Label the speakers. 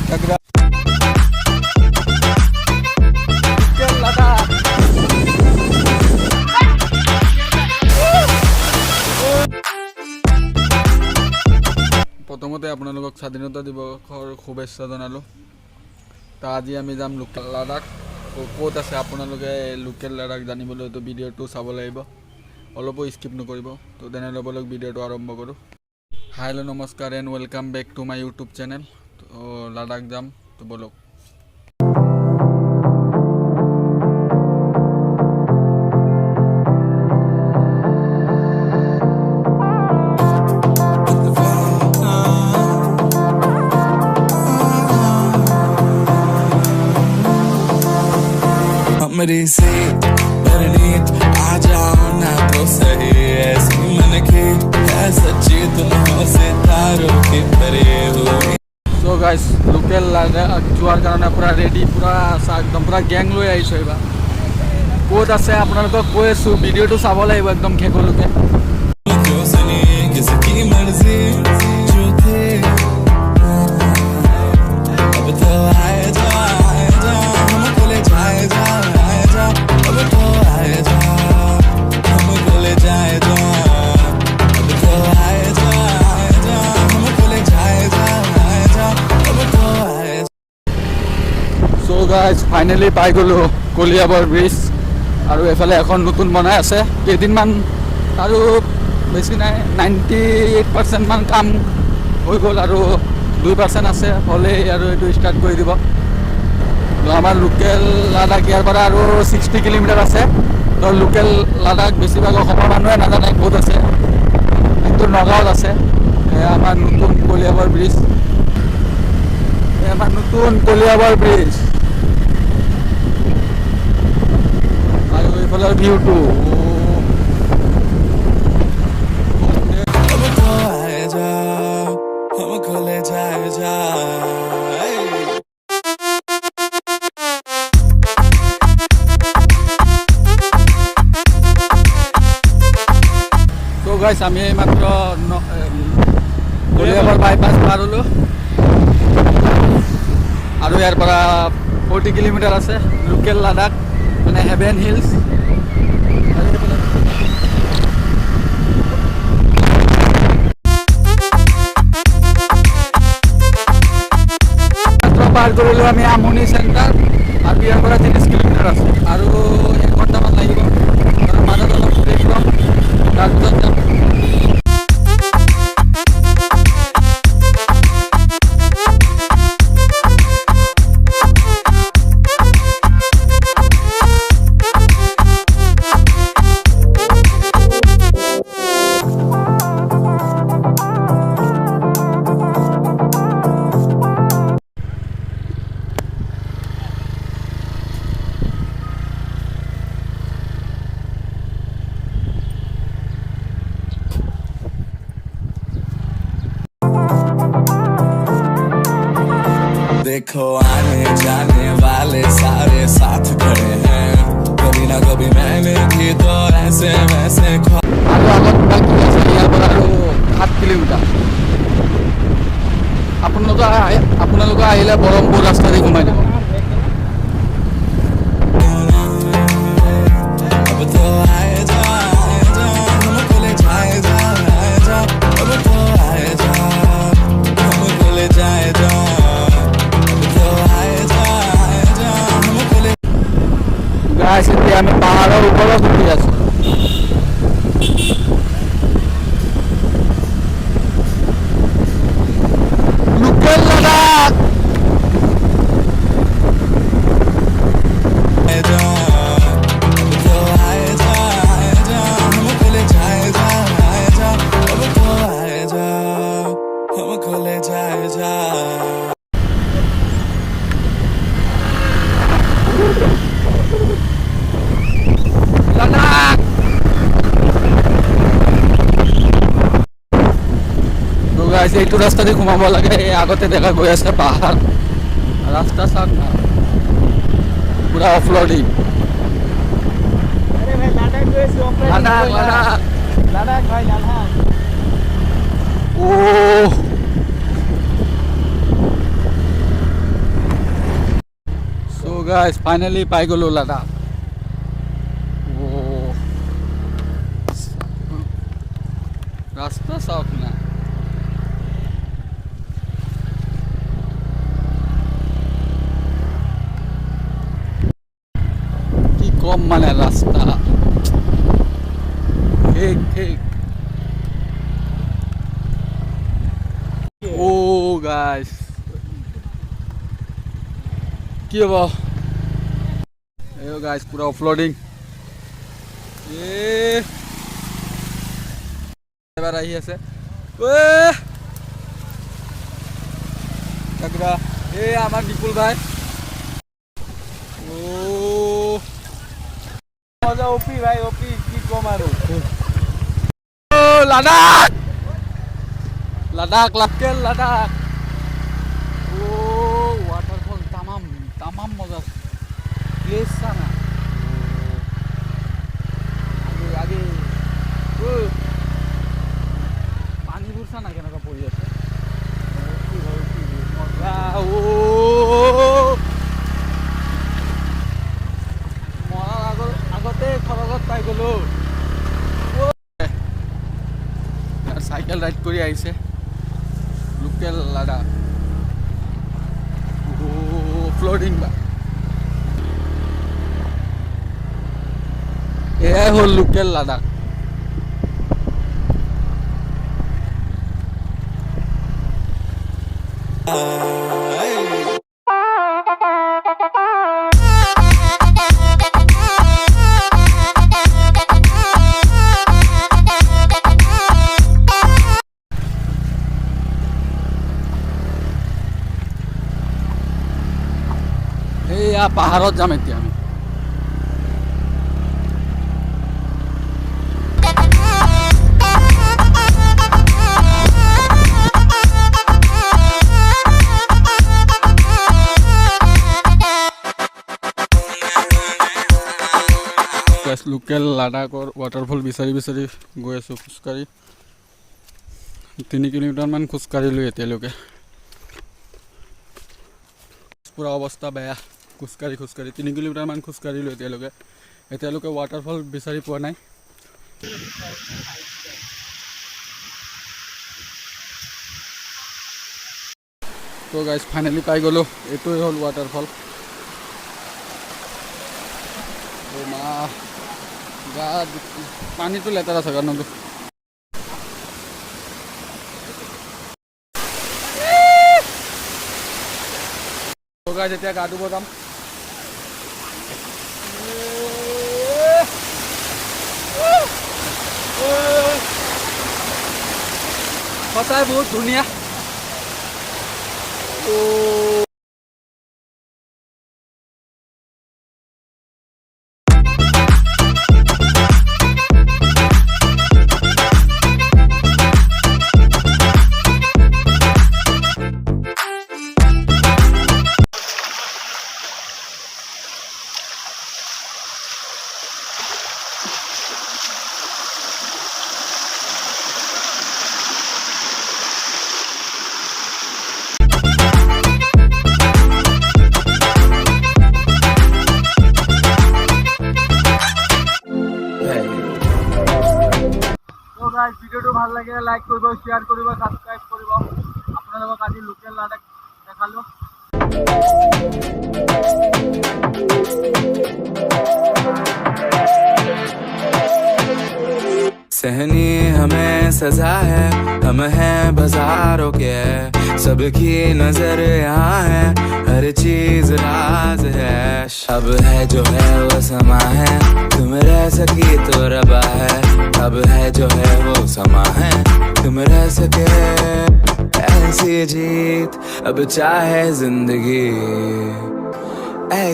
Speaker 1: घाघरा प्रथमते आपनालोকক স্বাধীনতা দিৱসৰ শুভেচ্ছা জনালো। তো আজি আমি যাম লোকেল লাডাখ। ক'ত আছে আপোনালোকে লোকেল লাডাখ জানিবলৈ তো ভিডিঅ'টো চাব লাগিব, অলপো স্কিপ নকৰিব। তো তেনেহ'লে বলক ভিডিঅ'টো আৰম্ভ কৰোঁ। হাই হেল্ল' নমস্কাৰ and welcome back to my YouTube channel. তো লাডাখ যাম, তো বলক।
Speaker 2: मेरी से परनीत आ जाओ ना तो सही ऐसी मन की है सच्ची तुम सितारों की परे हुई।
Speaker 1: सो गाइस लोकेल लाডাখ যোৱাৰ কাৰণে পুৰা ৰেডি, পুৰা একদম পুৰা গেং লৈ আহিছোঁ। এইবাৰ ক'ত আছে আপোনালোকক কৈ আছোঁ, ভিডিঅ'টো চাব লাগিব একদম শেষলৈকে।
Speaker 2: क्यों सुनी किसकी मर्जी जो थे अब तो आए जा हमको ले जाए जा अब तो आए जा हमको ले जाए जा अब तो आए जा हमको ले जाए जा अब तो आए।
Speaker 1: सो गाइस फाइनेলি পাই গ'লোঁ কলিয়াবৰ ব্ৰিজ। আৰু এফালে এখন নতুন বনাই আছে, কেইদিনমান আৰু বেছি নাই, 98% মান কাম হৈ গ'ল আৰু 2% আছে, হ'লেই আৰু এইটো ষ্টাৰ্ট কৰি দিব। তো আমাৰ লোকেল লাডাখ ইয়াৰ পৰা আৰু 60 কিলোমিটাৰ আছে। তো লোকেল লাডাখ বেছিভাগ অসমৰ মানুহে নাজানে ক'ত আছে, কিন্তু নগাঁৱত আছে। আমাৰ নতুন কলিয়াবৰ ব্ৰিজ, আমাৰ নতুন কলিয়াবৰ ব্ৰিজ। আৰু এইফালৰ ভিউটো
Speaker 2: अब तो आए जा हमको ले जाए जा।
Speaker 1: তো গাইছ আমি মাত্ৰ কলিয়াবৰ বাইপাছ পাৰ হ'লোঁ আৰু ইয়াৰ পৰা 40 কিলোমিটাৰ আছে লোকেল লাডাখ, মানে হেভেন হিলছ। পাৰ কৰিলোঁ আমি আমনি চেণ্টাৰ, আৰু ইয়াৰ পৰা 30 কিলোমিটাৰ আছে আৰু 1 ঘণ্টামান লাগিব। মাজত অলপ ব্ৰেক ল'ম, তাৰপিছত যাম।
Speaker 2: देखो आने जाने वाले सारे साथ खड़े हैं, कभी ना कभी मैंने भी तो ऐसे वैसे
Speaker 1: আৰু আগত বাকী আছে ইয়াৰ পৰা আৰু 7 কিলোমিটাৰ। আপোনালোকে আহিলে ব্ৰহ্মপুৰ ৰাস্তা দি সোমাই যাব।
Speaker 2: अब तो आए जा हमको ले जाए जा अब तो आए जा हमको ले जाए जा अब तो आए जा हमको ले।
Speaker 1: গাইছ এতিয়া আমি পাহাৰৰ ওপৰত উঠি আছোঁ। লোকেল লাডাখ
Speaker 2: हमको ले जाए जा।
Speaker 1: লাডাখ। তো গাইছ এইটো ৰাস্তা দি সোমাব লাগে, এই আগতে দেখা গৈ আছে পাহাৰ, ৰাস্তা চাওক না, পুৰা অফ ৰ'ডিং। লাডাখ লাডাখ
Speaker 3: লাডাখ ভাই লাডাখ।
Speaker 1: ও গাইস ফাইনালি পাই গ'লো লাডাখ রাস্তা চাওক না কি কম মানে রাস্তা ঠিক ঠিক ও গাইস কি হব গাইস পুরা অফলোডিং এবার আহি আছে আমার নিপুল ভাই ও
Speaker 3: মজা ওপি ভাই ওপি কি কম আৰু
Speaker 1: লাডাখ লাডাখ লাকেল লাডাখ ও ওয়াটারফল তামাম তামাম মজা প্লেস না আগে আগে ও পানি বুঝছা না কেনেকুৱা পৰি আছে মজা ও মৰাৰ আগতে খৰগত পাই গ'লো সাইকেল রাইড করে আইছে লোকেল লাডাখ ও ফ্লোটিং বা এয়াই হল লোকেল লাডাখ এইয়া পাহাৰত যাম এতিয়া আমি লোকেল লাডাখৰ ৱাটাৰফল বিচাৰি বিচাৰি গৈ আছোঁ খোজকাঢ়ি 3 কিলোমিটাৰমান খোজকাঢ়িলোঁ এতিয়ালৈকে পুৰা অৱস্থা বেয়া খোজকাঢ়ি খোজকাঢ়ি 3 কিলোমিটাৰমান খোজকাঢ়িলোঁ এতিয়ালৈকে ৱাটাৰফল বিচাৰি পোৱা নাই তো গাইজ ফাইনেলি পাই গ'লোঁ এইটোৱে হ'ল ৱাটাৰফল মা গা পানীটো লেতেৰা আছে কাৰণ গাইজ এতিয়া গা ধুব যাম সঁচাই বহুত ধুনীয়া ভিডিওটো ভাল লাগে লাইক কৰিব শেয়াৰ কৰিব সাবস্ক্ৰাইব কৰিব আপোনালোকক আজি লোকেল লাডাখ দেখালোঁ
Speaker 2: सहनी हमें सजा है हम हैं बाजारों के सबकी नजर यहाँ है हर चीज राज है अब है जो है वो समा है तुम रह सकी तो रबा है अब है जो है वो समा है तुम रह सके ऐसी जीत अब चाहे जिंदगी ऐसी